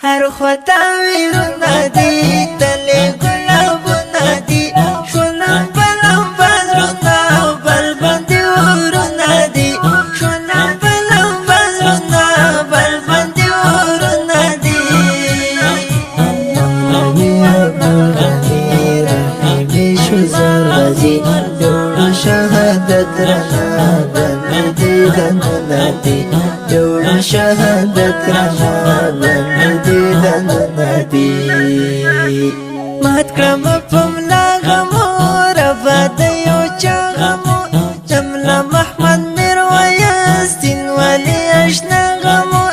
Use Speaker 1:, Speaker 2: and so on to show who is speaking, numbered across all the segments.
Speaker 1: هر خطا ویرونه دي تلې ګلابونه دي شولم بلم بزرونه بل باندې ورونه دي شولم بلم بزرونه بل باندې ورونه دي شو زرغزي جوړ شهادت رڼا باندې دنونه دي جوړ شهادت رڼا باندې دنونه دي مات کړم په ملا غمو ربا د یو چا غمو جمله محمد میرویس دین ولی اشنا غمو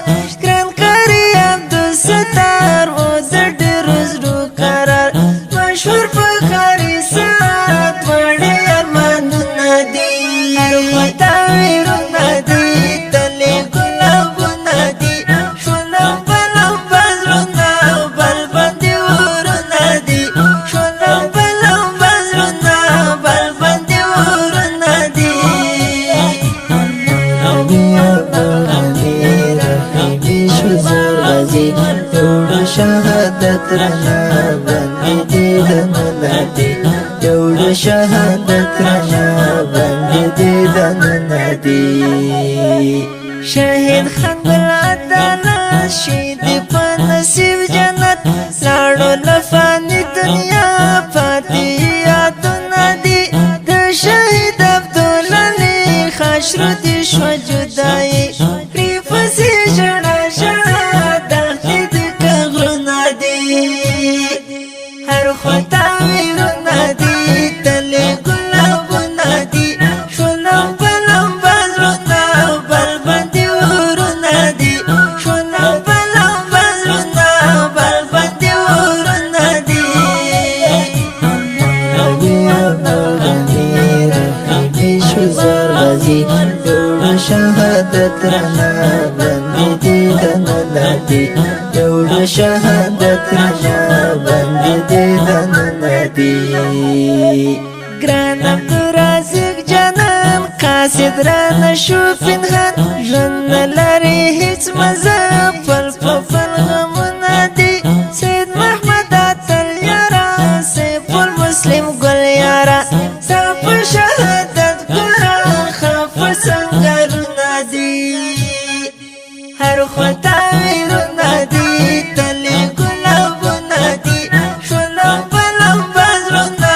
Speaker 1: ګران کاری عبدالستار و د ډېرو زړو قرار مشهور په کاري سات وړې ارمانونه دي هر خواته ویرونه دي تلې ګلابونه دي شولم بلم بزرونه بل باندې ورونه دي شولم بلم بزرونه بل باندې ورونه دي شو زرغزي جوړ شهادت رڼا باندې دنونه دي جوړ شهادت رڼا باندې دنونه دي شهید خندل عدالت شهید په نصیب جنت لاړو لفانی دنیا پاتې یادونه دي د شهید عبدالعلي خاشرو دي شو جدایي پرې پسې ژړا ژړا دښتې د کغرونه دي هر خواته ویرونه دي تلې ګلابونه دي شولم بلم بزرونه بل باندې ورونه دي شولم بلم بزرونه بل باندې ورونه دي شو زرغزي جوړ شهادت رڼا باندې دنونه دي جوړ شهادت رڼا باندې دنونه دي ګران عبدالرازق جانان قاصد رانه شو پنهان ژوند لري هیڅ مزه پل په پل غمونه دي سید محمد اتل یارا سیف المسلم ګل یارا ستا په شهادت ګوره خفه سنګرونه دي هر خواته ویرونه دي تلې ګلابونه دي شولم بلم بزرونه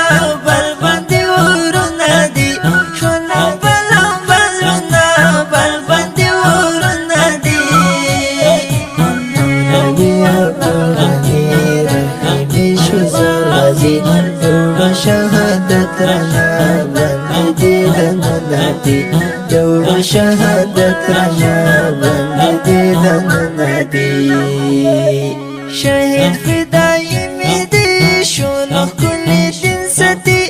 Speaker 1: بل باندې ورونه دي شولم بلم بزرونه بل باندې ورونه دي شو زرغزي جوړ شهادت رڼا باندې دنونه دي جوړ شهادت رڼا باندې دنونه دي شهید فدایي مې دي شولو ښکلي دین ستي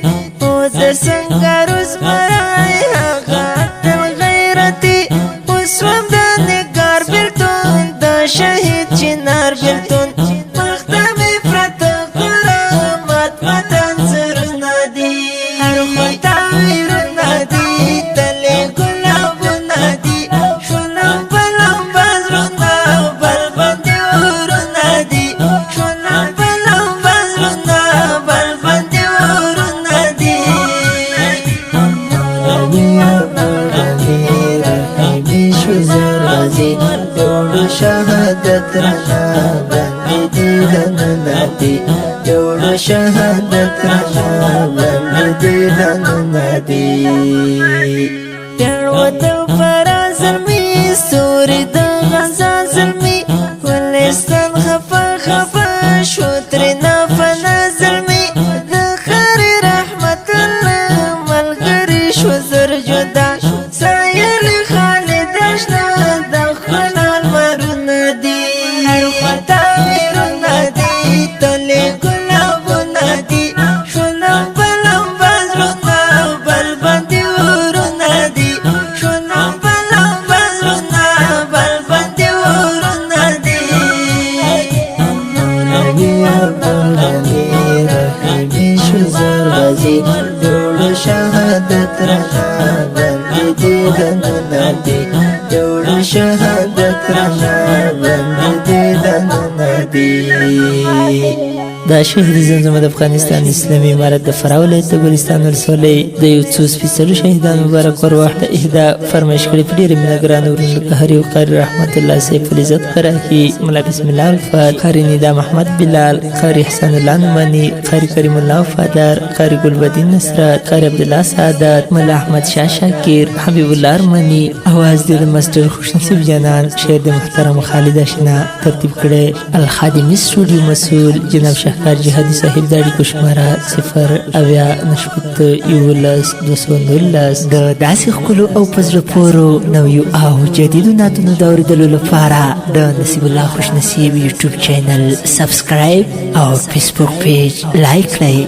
Speaker 1: او د سنګارو زمری هغه اتل غیرتي اوس وم د نګار بېلتون د شهید چنار بېلتون مخ ته مې پرته ګوره مات مات انځورونه دي هر خواته ویرونه دي تلې ګلابونه دي شولم بلم بزرونه بل باندې ورونه دي شولم بلم بزرونه بل باندې ورونه دي شو زرغزي جوړ شهادت رڼا باندې دنونه دي جوړ شهادت رڼا باندې دنونه دي پیروته فرا زلمي ستوري د غزا زلمي ولستان خفه خفه شو ترېنه فنا زلمي د خاري رحمت الله ملګري شو زر جدا سایلي خالد اشنا د خپل المرونه دي هر خواته ویرونه دي تلې ګلابونه دي شولم بلم بزرونه بل باندې ورونه دي شولم بلم بزرونه بل باندې ورونه دي شو زرغزي جوړ شهادت رڼا باندې دنونه دي جوړ شهادت رڼا باندې دنونه دی.
Speaker 2: دا شهید زمزمه د افغانستان اسلامي امارت د فراه ولایت د ګلستان ولسوالۍ د یو څو سپېڅلو شهیدانو مبارک ورواح د اهدا فرمایش کړې په ډېرې مینه ګرانو ورونو قهري او قاري رحمت الله سیف العزت قراحي، ملا بسم الله الفات، قاري ندا محمد بلال، قاري احسان الله نعماني، قاري کریم الله وفادار، قاري ګلبدین نصرت، قاري عبدالله سعادت، ملا احمد شاه شاکر، حبیب الله ارمني. اواز دې د ماسټر خوشنصیب جانان شعر د محترم خالد اشنا ترتیب کړی. الخادمي سټوډیو مسؤل جناب شهکار جهادي صاحب د اړیکو شماره 080 د داسې ښکلو او په زړه پورو نویو او جدیدو نعتونو د اورېدلو لپاره د نصیب الله خوشنصیب یوټیوب چینل سبسکرایب او فیسبوک پیج لایک کړئ.